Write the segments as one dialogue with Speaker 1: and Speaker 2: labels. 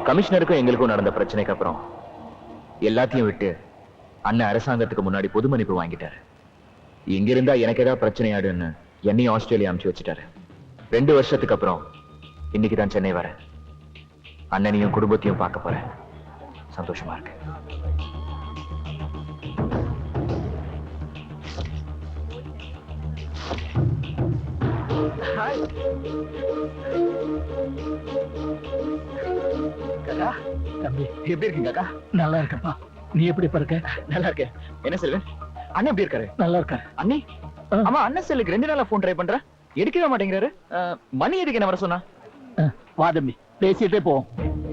Speaker 1: கமிஷனருக்கும் எங்களுக்கும் நடந்த பிரச்சனைக்கு அப்புறம் எல்லாத்தையும் விட்டு அண்ணன் அரசாங்கத்துக்கு முன்னாடி பொது மன்னிப்பு வாங்கிட்டாரு. இங்க இருந்தா எனக்கு ஏதாவது பிரச்சனையாடுன்னு என்னையும் ஆஸ்திரேலியா அனுப்பிச்சு வச்சுட்டாரு. 2 வருஷத்துக்கு அப்புறம் இன்னைக்குதான் சென்னை வரேன். அண்ணனையும் குடும்பத்தையும் பார்க்க போறேன். சந்தோஷமா இருக்கு.
Speaker 2: தம்பி
Speaker 1: எப்படி இருக்கீங்க அக்கா?
Speaker 2: நல்லா இருக்கப்பா. நீ எப்படி இருக்க?
Speaker 1: நல்லா இருக்கேன். என்ன செல்வன், அண்ணன் எப்படி இருக்காரு?
Speaker 2: நல்லா இருக்காரு.
Speaker 1: அண்ணி, ஆமா அண்ணன் செல்லுக்கு 2 நாளா போன் ட்ரை பண்றேன், எடுக்கவே மாட்டேங்கிறாரு. மணி எதுக்கு என்ன வர சொன்னா?
Speaker 2: வா தம்பி, பேசிட்டே போவோம்.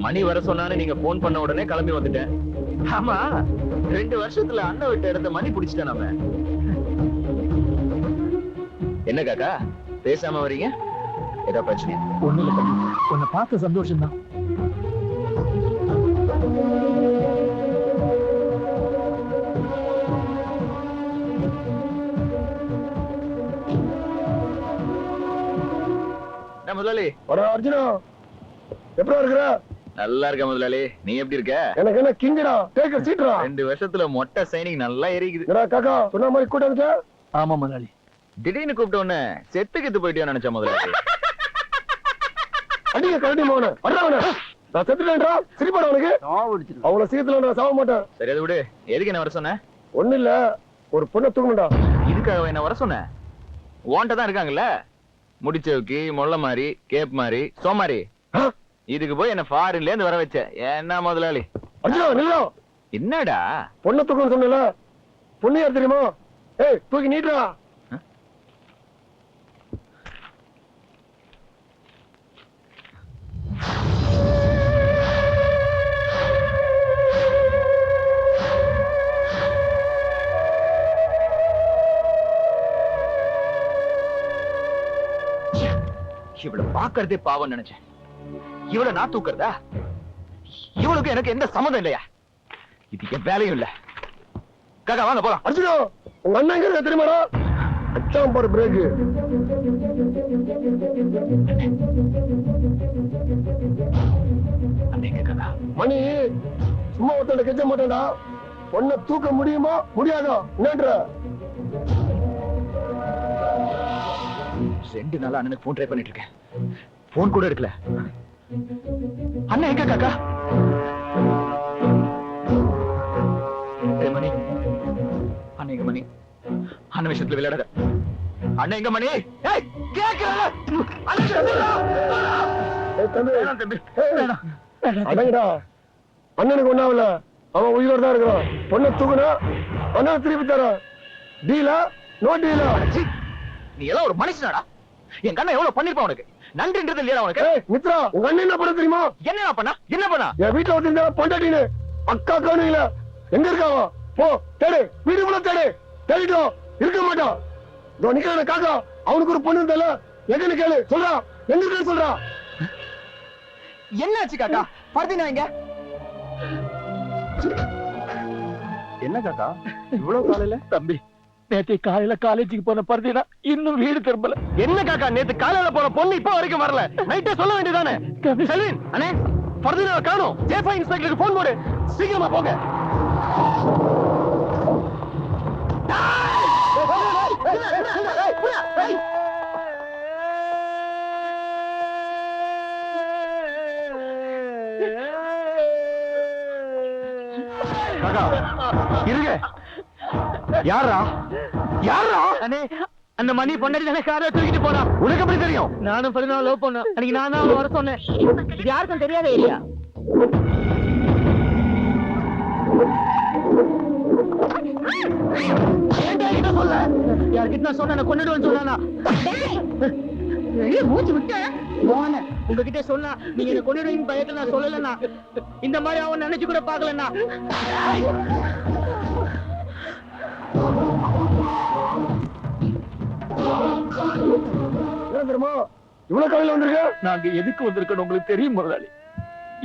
Speaker 1: மணி வர சொன்னான்னு நீங்க போன் பண்ண உடனே கிளம்பி வந்துட்டேன். ஆமா, 2 வருஷத்துல அண்ணன் விட்டு எடுத்த மணி பிடிச்சிட்டேன் நாம. என்ன காக்கா பேசாம வரீங்க? ஏதோ பிரச்சனையா?
Speaker 2: ஒண்ணு இல்ல தம்பி, உன்னை பார்த்த சந்தோஷம் தான்.
Speaker 1: முதலாளி.
Speaker 3: அர்ஜுனா, எப்படி இருக்கிற?
Speaker 1: நல்லா இருக்க முதலாளி. நீ எப்படி இருக்க?
Speaker 3: எனக்கு என்ன கிங்கடா, டேக் சீட்ரா.
Speaker 1: 2 வருஷத்துல மொட்டை சைனிங் நல்லா எரிக்குது.
Speaker 3: என்னடா காக்கா சொன்ன மாதிரி கூட்ட வந்து?
Speaker 2: ஆமா முதலாளி.
Speaker 1: திடீர்னு கூப்பிட்ட உடனே செத்துக்கிட்டு போயிட்டியா நினைச்ச முதலாளி.
Speaker 3: அடிங்க கரடி மோன அடறாவன. நான் செத்துட்டேன்டா, சிரிப்பாடா உனக்கு? அவள சீத்துல நான் சாவ மாட்டேன்.
Speaker 1: சரி அதை விடு. எதுக்கு என்ன வர சொன்ன?
Speaker 3: ஒண்ணு இல்ல, ஒரு பொண்ணை தூக்கணும்டா.
Speaker 1: இதுக்காக என்ன வர சொன்ன? ஓன்ட்ட தான் இருக்காங்கல்ல, முடிச்சவுக்கி, மொள்ள மாதிரி, கேப் மாதிரி, சோமாரி. இதுக்கு போய் என்ன ஃபாரின்ல இருந்து வர வச்ச. என்ன முதலாளி?
Speaker 3: அர்ஜுனா நில்லோ.
Speaker 1: என்னடா?
Speaker 3: பொண்ணை தூக்கணும் சொன்னல, பொண்ணு யார் தெரியுமா? ஏய் தூக்கி நீட்றா.
Speaker 1: இவளை பாக்குறதே பாவம் நினைச்சேன். இவளை நான் தூக்குறதா? இவளுக்கு எனக்கு எந்த சம்மதம் இல்லையா? இது என் வேலையும் இல்ல. காக்கா வாங்க போலாம்.
Speaker 3: அர்ஜுனா, உங்க அண்ணன் எங்க இருக்க தெரியுமாடா? அச்சாம் பாரு பிரேக். மணி சும்மா ஒருத்தட கெஞ்ச மாட்டேன்டா. பொண்ணை தூக்க முடியுமா முடியாதா என்னன்ற?
Speaker 1: 2 நாளா அண்ணனுக்கு போன் ட்ரை பண்ணிட்டு இருக்கேன். போன் கூட எடுக்கல. அண்ணன் எங்க காக்கா? மணி, அண்ணன் எங்க மணி? அண்ணன் விஷயத்துல விளையாடாத. அண்ணன் எங்க மணி?
Speaker 3: அடங்கடா, அண்ணனுக்கு ஒண்ணாவல, அவன் உயிரோட தான் இருக்கிறான். பொண்ணை தூக்குனா அண்ணன் திருப்பி தர. டீலா நோ டீலா?
Speaker 1: நீ எல்லாம் ஒரு மனுஷனாடா? என் கண்ணை எவ்வளவு பண்ணிருப்பான் உனக்கு? நன்றின்றது இல்லையா உனக்கு?
Speaker 3: மித்ரா, உங்க அண்ணன் என்ன பண்ண தெரியுமா?
Speaker 1: என்ன பண்ணா? என்ன பண்ணா?
Speaker 3: என் வீட்டுல வச்சிருந்த பொண்டாட்டின்னு அக்கா காணுங்கள. எங்க இருக்காவா? போ தேடு, வீடுக்குள்ள தேடு. தேடிட்டோம், இருக்க மாட்டான். இதோ நிக்கிற காக்கா, அவனுக்கு ஒரு பொண்ணு இருந்தால எங்கன்னு கேளு. சொல்றா, எங்க இருக்குன்னு சொல்றா.
Speaker 1: என்னாச்சு காக்கா? பர்தினா எங்க?
Speaker 3: என்ன காக்கா இவ்வளவு காலையில?
Speaker 2: தம்பி, நேற்று காலையில காலேஜுக்கு போன பர்தினா இன்னும் வீடு திரும்பல.
Speaker 1: என்ன காக்கா, நேத்து காலையில போன பொண்ணு இப்ப வரைக்கும் வரல? நைட்டே சொல்ல வேண்டியதானே? செல்வின் அண்ணே, பர்தினாவை காணோம். சேஃபா இன்ஸ்பெக்டருக்கு போன் போடு, சீக்கிரமா போங்க. இருங்க. யாரா? யாரா?
Speaker 2: அண்ணே, அந்த மணி பொண்டாட்டி தானே காரை தூக்கிட்டு போனா.
Speaker 1: உனக்கு எப்படி தெரியும்?
Speaker 2: நானும் 14 லவ் பண்ணேன். அன்னைக்கு நான் தான் அவளை வர சொன்னேன். இது யாருக்கும் தெரியாத இல்லையா? யார்கிட்ட சொன்ன கொண்டுடுவேன்னு சொன்னா? மூச்சு விட்ட உங்ககிட்ட சொன்னா நீங்க என்ன கொண்டுடுவீங்க பயத்துல நான் சொல்லலன்னா, இந்த மாதிரி அவன் நினைச்சு கூட பாக்கலன்னா.
Speaker 3: தெரியுமா இவ்வளவு காலையில வந்திருக்க?
Speaker 2: நாங்க எதுக்கு வந்திருக்கோம் உங்களுக்கு தெரியும் முதலாளி?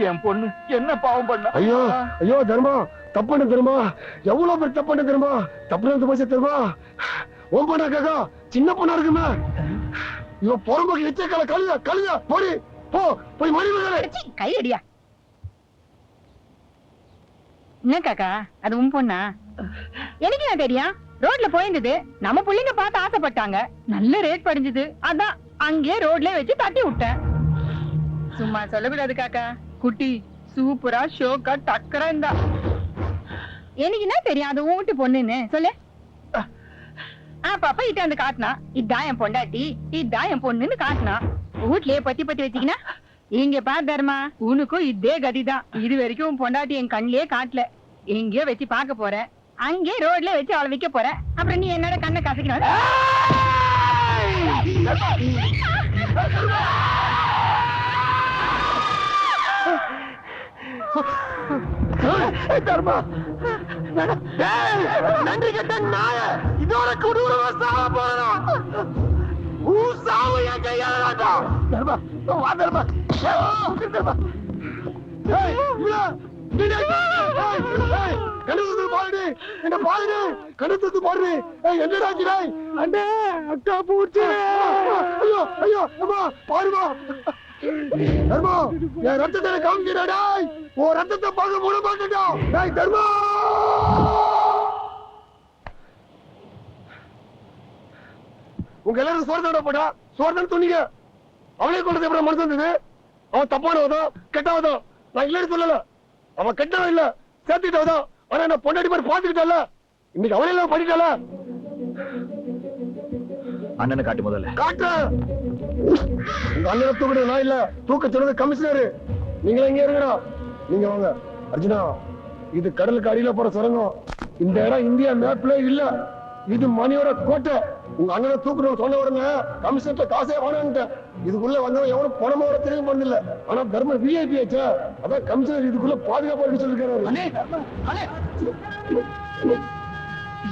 Speaker 2: என் பொண்ணு என்ன பாவம் பண்ணா?
Speaker 3: ஐயோ ஐயோ தர்மா, தப்பு தெரியுமா? எவ்வளவு பேர் தப்பு தெரியுமா? தப்பு போச்சு தெரியுமா? உன் பொண்ணா காக்கா, சின்ன பொண்ணா இருக்குமே. இவன் பொறம்போக்கு எச்ச கழுத கழுத போடி போ, போய் மணி
Speaker 4: கையடியா. என்ன காக்கா அது உன் பொண்ணா? எனக்கு என்ன தெரியும்? ரோட்ல போயிருந்தது, நம்ம புள்ளைங்க பார்த்து ஆசைப்பட்டாங்க, நல்ல ரேட் படிஞ்சது, அதான் அங்கே ரோட்ல வச்சு தட்டி விட்டேன். சும்மா சொல்லக்கூடாது காக்கா, குட்டி சூப்பரா ஷோக்கா டக்கரா இருந்தா. எனக்கு என்ன தெரியும் அது உன் வீட்டு பொண்ணுன்னு சொல்லு. பாப்பா இட்ட வந்து காட்டினா, இதான் என் பொண்டாட்டி, இதான் என் பொண்ணுன்னு காட்டினா. வீட்லயே பத்தி பத்தி வச்சீங்கன்னா இங்க பார் தர்மா, உனக்கும் இதே கதிதான். இது வரைக்கும் உன் பொண்டாட்டி என் கண்ணிலே காட்டல. எங்கேயோ வச்சு பார்க்க போறேன், அங்கே ரோட்ல வச்சு அவளை வைக்க போறேன். அப்புறம் நீ என்னோட கண்ணை கசக்கணும்.
Speaker 3: தர்மா நன்றி கட்ட நாய, இதோட கொடூரமா சாவ போறோம். சாவு என் கையால தர்மா. வா தர்மா. தர்மா கணத்து பாருடி, என்ன பாருடி, கணத்து பாருடி. என்னடா ஆச்சுடாய்? அண்ணே அக்கா பூச்சி. ஐயோ ஐயோ அம்மா பாருமா. தர்மா என் ரத்தத்தை காமிக்கிறடா. உன் ரத்தத்தை பார்க்க மூட மாட்டேடா. டேய் தர்மா. உங்க எல்லாரும் சோர்தோட போட்டா சோர்தான் துணிங்க. அவளே கொண்டது எப்படி மனசு வந்தது? அவன் தப்பானவதோ கெட்டவதோ நான் இல்லைன்னு சொல்லல. அவன் கெட்டவன் இல்ல, சேர்த்துட்டவதோ. ஆனா நான் பொண்டாடி மாதிரி பாத்துக்கிட்டல. இன்னைக்கு அவளே எல்லாம் பண்ணிட்டால.
Speaker 1: அண்ணனை காட்டு முதல்ல.
Speaker 3: காட்டு. உங்க அண்ணனை தூக்கிட்டு நான் இல்ல, தூக்க சொன்னது கமிஷனர். நீங்களே இங்க இருங்கடா. நீங்க வாங்க. அர்ஜுனா, இது கடலுக்கு அடியில போற சுரங்கம். இந்த இடம் இந்தியா மேப்ல இல்ல, இது மணியோட கோட்டை. உங்க அண்ணனை தூக்கணும் சொன்ன உடனே கமிஷனர் காசே வாங்கிட்ட. இதுக்குள்ள வந்தவன் எவனும் பணமா வர தெரியும் பண்ணல. ஆனா தர்ம விஐபி ஆச்சா, அதான் கமிஷனர் இதுக்குள்ள பாதுகாப்பா இருக்கு சொல்லிருக்காரு.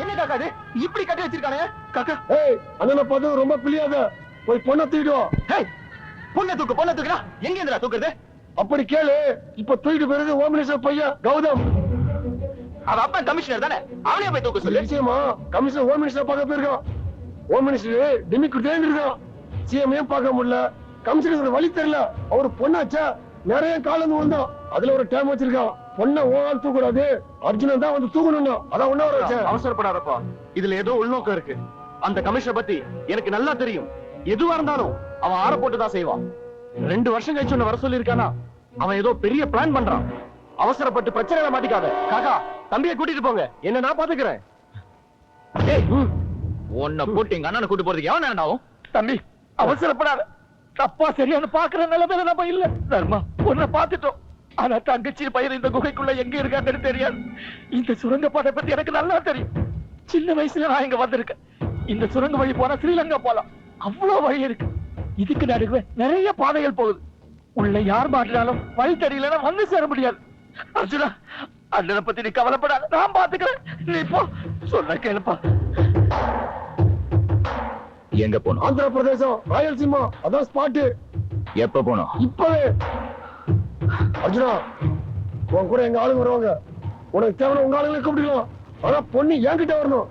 Speaker 1: என்ன காக்கா இது இப்படி கட்டி வச்சிருக்கானே? காக்கா
Speaker 3: ஏய் அண்ணனை பார்த்து ரொம்ப பிள்ளையாத, போய் பொண்ணை தூக்கிடுவோம்.
Speaker 1: பொண்ணை தூக்குறா. எங்க இருந்தா தூக்குறது?
Speaker 3: அப்படி கேளு. இப்ப தூக்கிட்டு போறது ஹோம் மினிஸ்டர் பையன் கௌதம்.
Speaker 1: அவ அப்பா கமிஷனர் தானே, அவனே போய் தூக்க சொல்லு.
Speaker 3: நிச்சயமா கமிஷனர் ஹோம் மினிஸ்டர் பார்க்க போயிருக்கான். ஹோம் மினிஸ்டர் டிமிக்கு தேர்ந்து இருக்கான். சிஎம் பார்க்க முடியல, கமிஷனர் வழி தெரியல. அவரு பொண்ணாச்சா நிறைய காலம் வந்தோம். அதுல ஒரு டைம் வச்சிருக்கான். பொண்ணை ஓவால் தூக்கூடாது, அர்ஜுனன் தான் வந்து தூக்கணும். அதான் ஒண்ணு வர
Speaker 5: அவசரப்படாதப்பா. இதுல ஏதோ உள்நோக்கம் இருக்கு. அந்த கமிஷனை பத்தி எனக்கு நல்லா தெரியும். எதுவா இருந்தாலும் அவன் ஆற போட்டுதான் செய்வான். 2 வருஷம் கழிச்சு ஒண்ணு வர சொல்லி இருக்கானா, அவன் ஏதோ பெரிய பிளான் பண்றான். அவசரப்பட்டு பிரச்சனையில மாட்டிக்காத. காக்கா தம்பியை கூட்டிட்டு போங்க, என்ன நான் பாத்துக்கிறேன்.
Speaker 1: உன்னை போட்டு எங்க அண்ணனை கூட்டு போறதுக்கு எவன் நேரம் ஆகும்?
Speaker 5: தம்பி அவசரப்படாத. தப்பா சரியான பாக்குற நிலைமையில நம்ம இல்ல. தர்மா உன்னை பாத்துட்டோம். ஆனா தங்கச்சி பயிர் இந்த குகைக்குள்ள எங்க இருக்காங்கன்னு தெரியாது. இந்த சுரங்கப்பாதை பத்தி எனக்கு நல்லா தெரியும். சின்ன வயசுல நான் இங்க வந்திருக்கேன். இந்த சுரங்க வழி போனா ஸ்ரீலங்கா போலாம். அவ்வளவு வழி இருக்கு. இதுக்கு நடுவே நிறைய பாதைகள் போகுது. உள்ள யார் மாட்டினாலும் வழி தெரியலன்னா வந்து சேர முடியாது. அர்ஜுனா அண்ணனை பத்தி நீ கவலைப்படாத, நான் பாத்துக்கிறேன். நீ போ, சொல்ல கேளுப்பா.
Speaker 1: எங்க போனோம்?
Speaker 3: ஆந்திர பிரதேசம் ராயல்சீமா, அதான் ஸ்பாட்.
Speaker 1: எப்ப போனோம்?
Speaker 3: இப்பவே. அர்ஜுனா உன் கூட எங்க ஆளுங்க வருவாங்க. உனக்கு தேவையான உங்க ஆளுங்களை கூப்பிடலாம். ஆனா பொண்ணு என்கிட்ட வரணும்.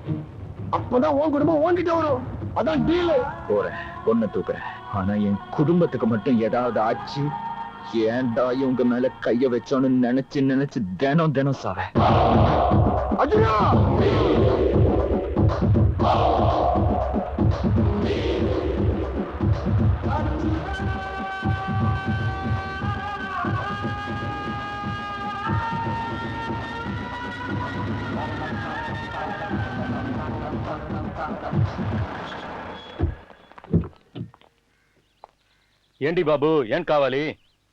Speaker 3: அப்பதான் உன் குடும்பம் உன்கிட்ட வரும். அதான் டீல்.
Speaker 1: போறேன், பொண்ணை தூக்குறேன். ஆனா என் குடும்பத்துக்கு மட்டும் ஏதாவது ஆச்சு, ஏன்டா இவங்க மேல கைய வச்சோன்னு நினைச்சு நினைச்சு தினம் தினம் சாவேன்.
Speaker 3: அர்ஜுனா
Speaker 5: ஏண்டி பாபு, ஏன் காவாலி?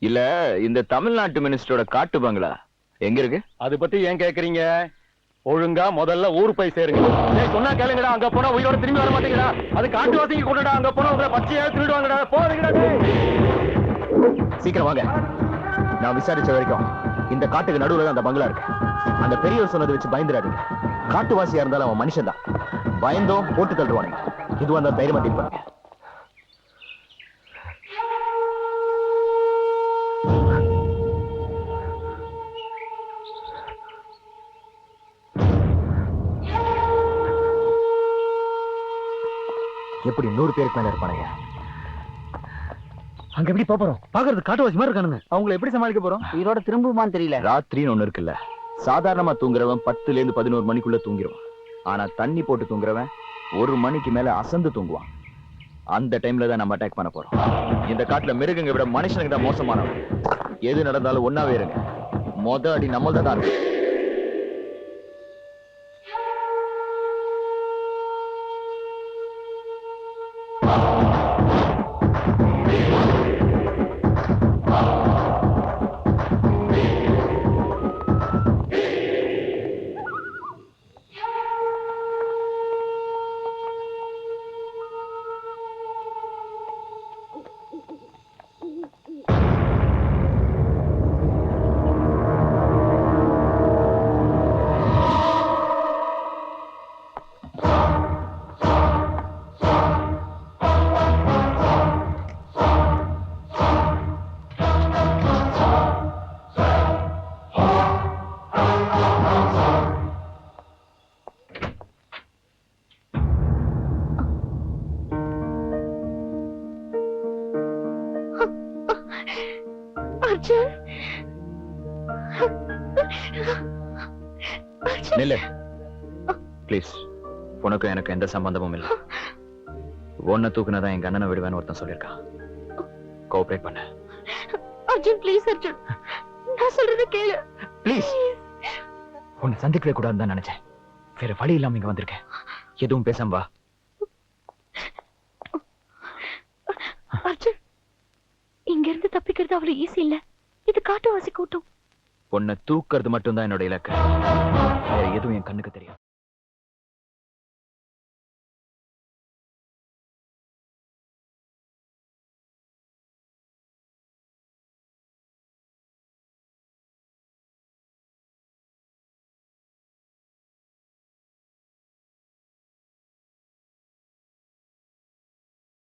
Speaker 1: இல்ல, இந்த தமிழ்நாட்டு மினிஸ்டரோட காட்டு பங்களா எங்க இருக்கு?
Speaker 5: அது பத்தி ஏன் கேக்குறீங்க? ஒழுங்கா முதல்ல ஊர் போய் சேருங்க. சொன்னா கேளுங்கடா. அங்க போனா உயிரோட திரும்பி வர மாட்டீங்கடா. அது காட்டு வாசிக்கு கொண்டுடா. அங்க போனா உங்களை பச்சையா திருடுவாங்கடா. போறீங்கடா.
Speaker 1: சீக்கிரம் வாங்க. நான் விசாரிச்ச வரைக்கும் இந்த காட்டுக்கு நடுவுல தான் அந்த பங்களா இருக்கு. அந்த பெரியவர் சொன்னதை வச்சு பயந்துடாதீங்க. காட்டுவாசியா இருந்தாலும் அவன் மனுஷன் தான். பயந்தோம் போட்டு தள்ளுவானுங்க. இதுவா அந்த தைரியமா டீல் பண்ணுங்க. எப்படி 100 பேருக்கு மேல இருப்பானுங்க.
Speaker 2: அங்க எப்படி போறோம்? பாக்குறது காட்டுவாசி மாதிரி இருக்கானுங்க.
Speaker 4: அவங்களை எப்படி சமாளிக்க போறோம்? உயிரோட திரும்புமான்னு தெரியல.
Speaker 1: ராத்திரின்னு ஒண்ணு இருக்குல்ல, சாதாரணமா தூங்குறவன் 10ல இருந்து 11 மணிக்குள்ள தூங்கிடுவான். ஆனா தண்ணி போட்டு தூங்குறவன் 1 மணிக்கு மேல அசந்து தூங்குவான். அந்த டைம்ல தான் நம்ம அட்டாக் பண்ண போறோம். இந்த காட்டுல மிருகங்க விட மனுஷனுக்கு தான் மோசமானவன். எது நடந்தாலும் ஒன்னாவே இருங்க. மொத அடி நம்மள்தான் தான் இருக்கு.
Speaker 6: அர்ஜுன்
Speaker 1: நில்லு ப்ளீஸ். உனக்கு எனக்கு எந்த சம்பந்தமும் இல்லை. ஒன்ன தூக்குனதான் எங்க அண்ணனை விடுவேன்னு ஒருத்தன் சொல்லியிருக்கான். கோஆபரேட் பண்ண.
Speaker 6: அர்ஜுன் ப்ளீஸ் அர்ஜுன், நான் சொல்றத கேளு
Speaker 1: ப்ளீஸ். உன்னை சந்திக்கவே கூடாதுன்னு தான் நினைச்சேன். வேற வழி இல்லாம இங்க வந்திருக்கேன். எதுவும் பேசாம வா.
Speaker 6: அர்ஜுன், இங்க இருந்து தப்பிக்கிறது அவ்வளவு ஈஸி இல்ல. இது காட்டுவாசி கூட்டம்.
Speaker 1: உன்னை தூக்குறது மட்டும் தான் என்னோட இலக்கு. வேற எதுவும் என் கண்ணுக்கு தெரியும்.